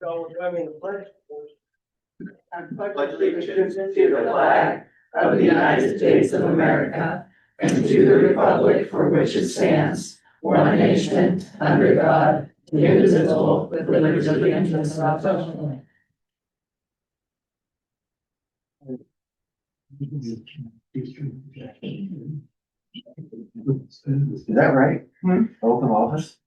So, I mean, the pledge. Pledge allegiance to the flag of the United States of America and to the republic for which it stands, one nation, under God, indivisible, with liberty and justice for all. Is that right? Oath of office?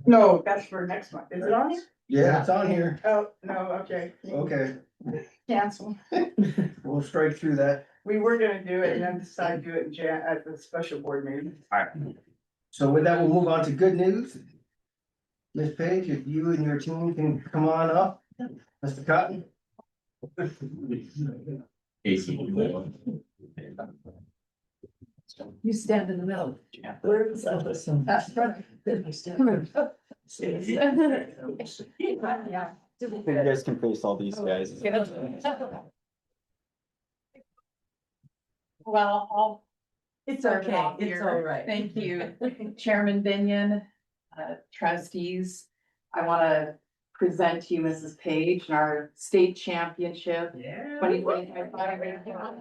No, that's for next month. Is it on here? Yeah, it's on here. Oh, no, okay. Okay, Cancel. we'll strike through that. We were gonna do it and then decide to do it in at the special board meeting. So with that, we'll move on to good news. Ms. Page, if you and your team can come on up. Mr. Cotton? You stand in the middle. Where is Elvis? Come on. Yeah. You guys can face all these guys. Well, It's start it okay, off it's here. all right. Thank you, Chairman Binion, trustees. I want to present to you Mrs. Page and our state championship. Yeah. 2025.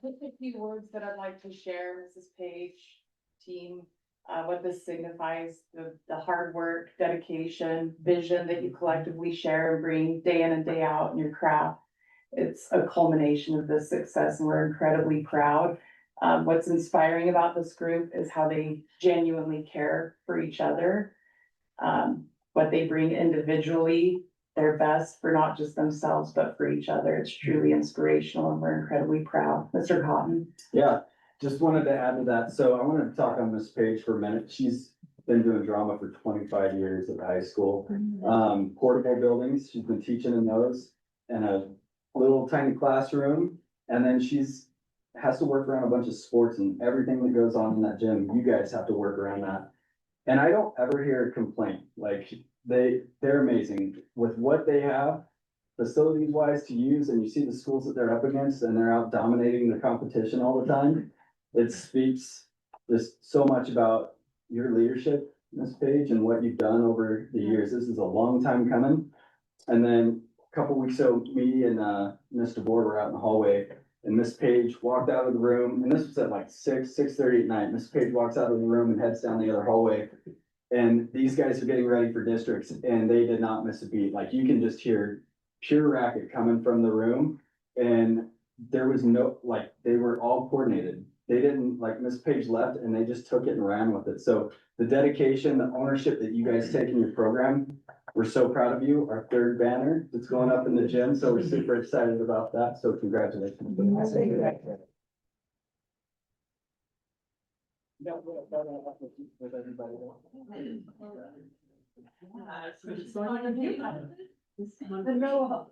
Just a few words that I'd like to share, Mrs. Page, team, what this signifies, the hard work, dedication, vision that you collectively share and bring day in and day out in your craft. It's a culmination of this success and we're incredibly proud. What's inspiring about this group is how they genuinely care for each other. What they bring individually, their best for not just themselves, but for each other. It's truly inspirational and we're incredibly proud. Mr. Cotton. Yeah, just wanted to add to that. So I wanted to talk on Miss Page for a minute. She's been doing drama for 25 years at the high school. Portable buildings, she's been teaching in those in a little tiny classroom. And then has to work around a bunch of sports and everything that goes on in that gym. You guys have to work around that. And I don't ever hear a complaint. Like they're amazing with what they have facilities wise to use, and you see the schools that they're up against and they're out dominating the competition all the time. It speaks just so much about your leadership, Ms. Page, and what you've done over the years. This is a long time coming. And then a couple weeks ago, me and Mr. Board were out in the hallway and Miss Page walked out of the room, and this was at like 6:30 at night. Miss Page walks out of the room and heads down the other hallway. And these guys are getting ready for districts and they did not miss a beat. Like you can just hear pure racket coming from the room. And there was no, like, they were all coordinated. They didn't, like, Miss Page left and they just took it and ran with it. So the dedication, the ownership that you guys take in your program, we're so proud of you. Our third banner that's going up in the gym. So we're super excited about that. So congratulations. With everybody.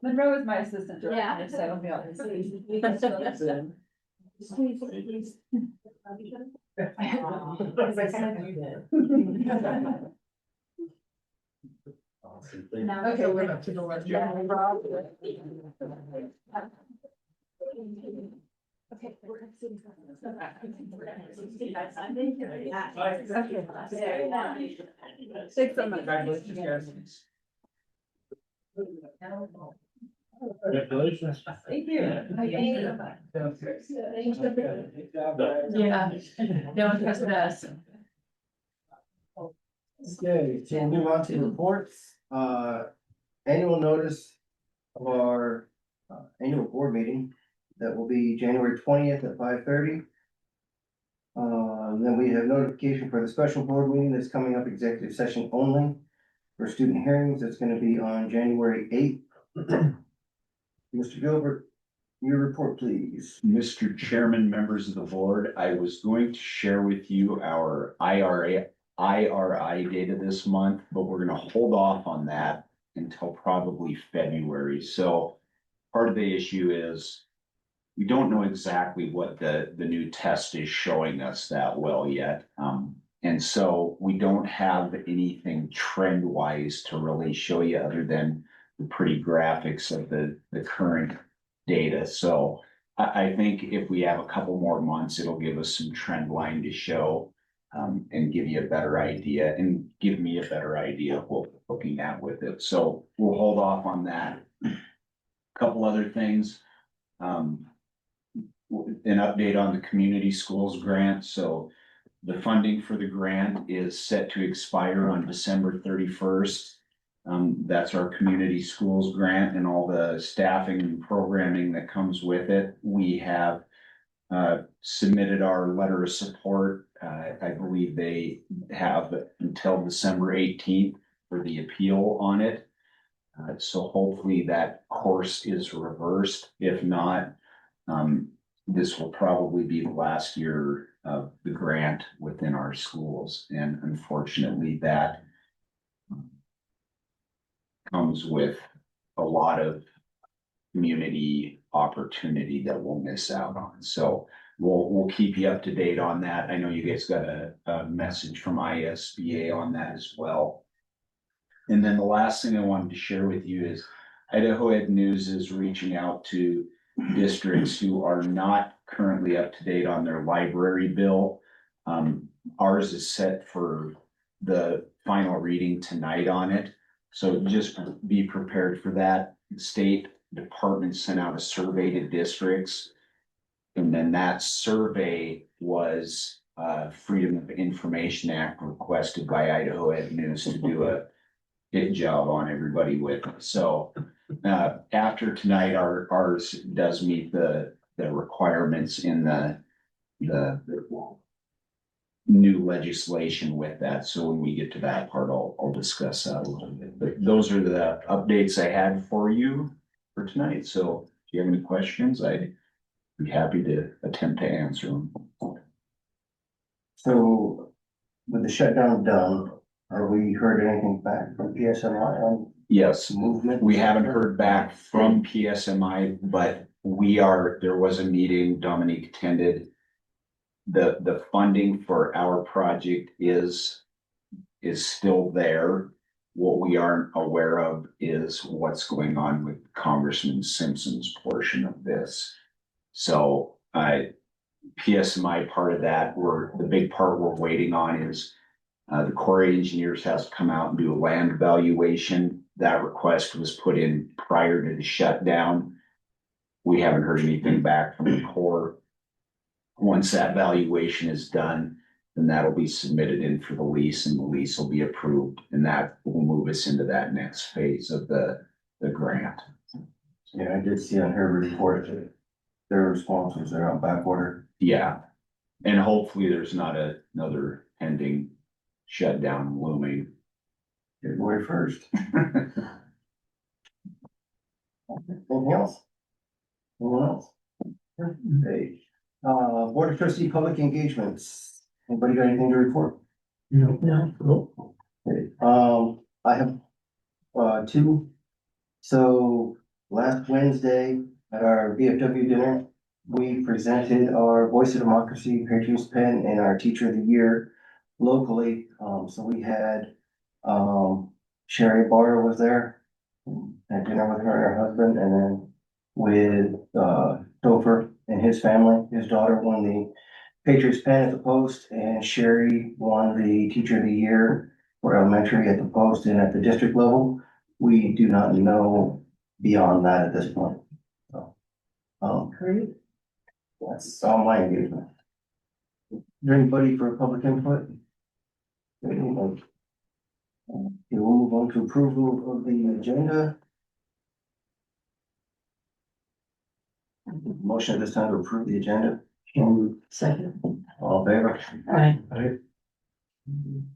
Monroe is my assistant director, so. Awesome. Okay, we're up to the left. Okay. Thanks so much. Congratulations. Thank you. Yeah, no one trusted us. Okay, so we'll move on to reports. Annual notice of our annual board meeting. That will be January 20th at 5:30. Then we have notification for the special board meeting that's coming up, executive session only. For student hearings, it's gonna be on January 8th. Mr. Gilbert, your report, please. Mr. Chairman, members of the board, I was going to share with you our IRI data this month, but we're gonna hold off on that until probably February. So part of the issue is we don't know exactly what the new test is showing us that well yet. And so we don't have anything trend wise to really show you other than the pretty graphics of the current data. So I think if we have a couple more months, it'll give us some trend line to show. and give you a better idea and give me a better idea of what we're looking at with it. So we'll hold off on that. Couple other things. An update on the community schools grant. So the funding for the grant is set to expire on December 31st. That's our community schools grant and all the staffing and programming that comes with it. We have submitted our letter of support. I believe they have until December 18th for the appeal on it. So hopefully that course is reversed. If not, this will probably be the last year of the grant within our schools. And unfortunately, that comes with a lot of community opportunity that we'll miss out on. So we'll keep you up to date on that. I know you guys got a message from ISBA on that as well. And then the last thing I wanted to share with you is Idaho Ed News is reaching out to districts who are not currently up to date on their library bill. Ours is set for the final reading tonight on it. So just be prepared for that. The state department sent out a survey to districts. And then that survey was Freedom of Information Act requested by Idaho Ed News to do a good job on everybody with it. So after tonight, ours does meet the requirements in the new legislation with that. So when we get to that part, I'll discuss that a little bit. But those are the updates I had for you for tonight. So if you have any questions, I'd be happy to attempt to answer them. So with the shutdown done, have we heard anything back from PSMI on Yes, movement? we haven't heard back from PSMI, but there was a meeting Dominique attended. The funding for our project is still there. What we aren't aware of is what's going on with Congressman Simpson's portion of this. So PSMI part of that, the big part we're waiting on is the Corps of Engineers has to come out and do a land valuation. That request was put in prior to the shutdown. We haven't heard anything back from the Corps. Once that valuation is done, then that'll be submitted in for the lease and the lease will be approved. And that will move us into that next phase of the grant. Yeah, I did see on her report that their responses are on back order. Yeah. And hopefully there's not another pending shutdown looming. February 1st. Anything else? Anyone else? Okay. Board of Trustee Public Engagements. Anybody got anything to report? No. Okay, I have, two. So last Wednesday at our VFW dinner, we presented our Voice of Democracy Patriots Pen and our Teacher of the Year locally. So we had, Sherry Barr was there at dinner with her and her husband, and then with, Topher and his family. His daughter won the Patriots Pen at the Post, and Sherry won the Teacher of the Year for elementary at the Post and at the district level. We do not know beyond that at this point. So, Great. that's all my engagement. Is there anybody for public input? We'll move on to approval of the agenda. Motion at this time to approve the agenda. Second. All in favor? Aye.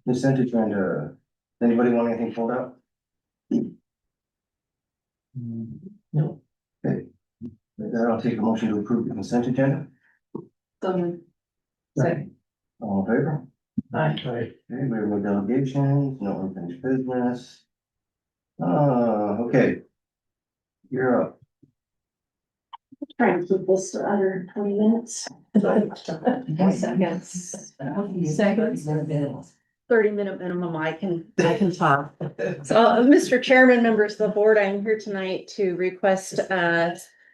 Consent agenda. Anybody want anything pulled out? No. Okay. With that, I'll take a motion to approve the consent agenda. Second. All in favor? Aye. Okay, we have no delegations, no unfinished business. Okay. You're up. Trying to keep this to under 20 minutes. Seconds. Seconds. 30-minute minimum, I can talk. So, Mr. Chairman, members of the board, I'm here tonight to request,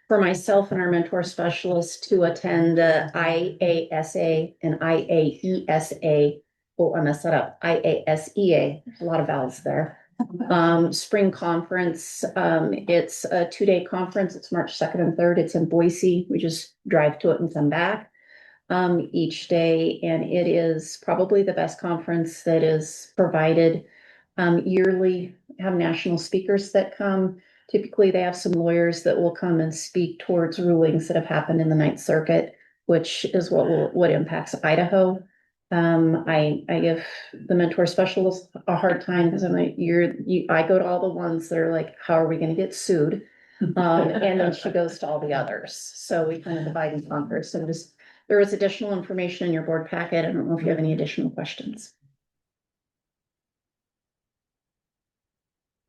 for myself and our mentor specialist to attend, IASA and IAESA I messed that up, IASEA, there's a lot of vowels there. Spring conference, it's a 2-day conference. It's March 2nd and 3rd. It's in Boise. We just drive to it and come back each day, and it is probably the best conference that is provided yearly. Have national speakers that come. Typically, they have some lawyers that will come and speak towards rulings that have happened in the Ninth Circuit, which is what impacts Idaho. I give the mentor specialist a hard time because I'm like, I go to all the ones that are like, how are we gonna get sued? And then she goes to all the others. So we kind of divide and conquer. So there is additional information in your board packet. I don't know if you have any additional questions.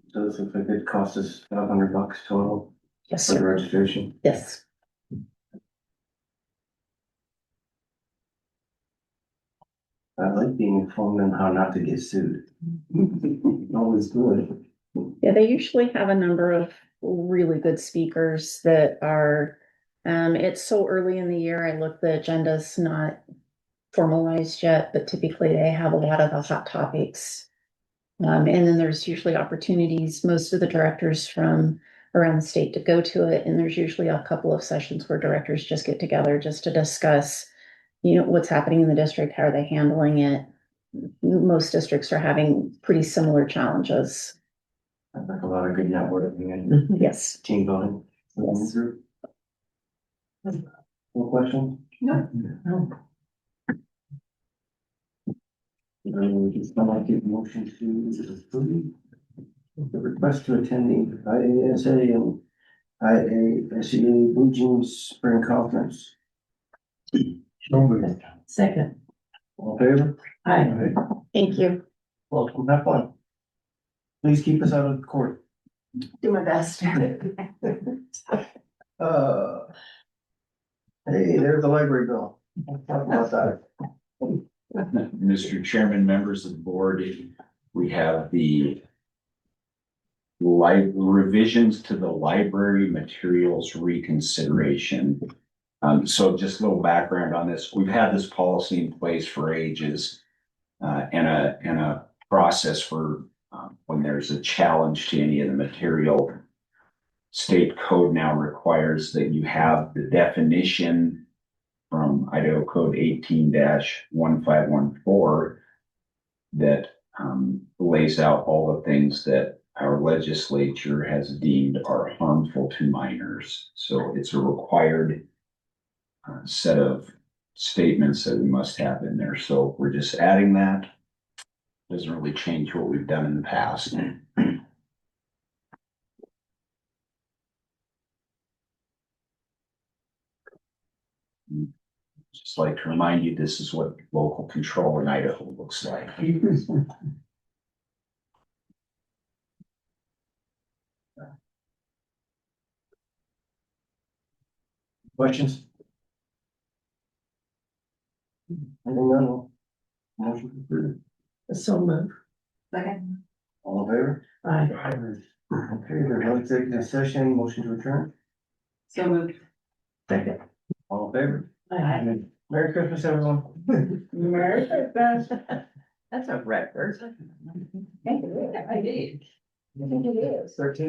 So this looks like it cost us $500 total Yes, for the sir. registration. Yes. I like being informed on how not to get sued. Always good. Yeah, they usually have a number of really good speakers that are, it's so early in the year. I look, the agenda's not formalized yet, but typically they have a lot of the hot topics. And then there's usually opportunities, most of the directors from around the state to go to it. And there's usually a couple of sessions where directors just get together just to discuss, what's happening in the district, how are they handling it? Most districts are having pretty similar challenges. I think a lot of good networking and Yes. team building. Yes. No question? No. I'd like to give a motion to approve the request to attend the IASA and IASEA Blue Jeans Spring Conference. Second. All in favor? Aye. Thank you. Welcome, have fun. Please keep us out of court. Do my best. Hey, there's the library bill. Talk about that. Mr. Chairman, members of the board, we have the revisions to the library materials reconsideration. So just a little background on this. We've had this policy in place for ages, and a process for when there's a challenge to any of the material. State code now requires that you have the definition from Idaho Code 18-1514 that lays out all the things that our legislature has deemed are harmful to minors. So it's a required set of statements that we must have in there. So we're just adding that. Doesn't really change what we've done in the past. Just like to remind you, this is what local control in Idaho looks like. Questions? Anything none? Motion approved. So move. Second. All in favor? Aye. Okay, there's no executive session, motion to adjourn. So moved. Second. All in favor? Aye. Merry Christmas, everyone. Merry Christmas. That's a record. I did. I think it is. 13.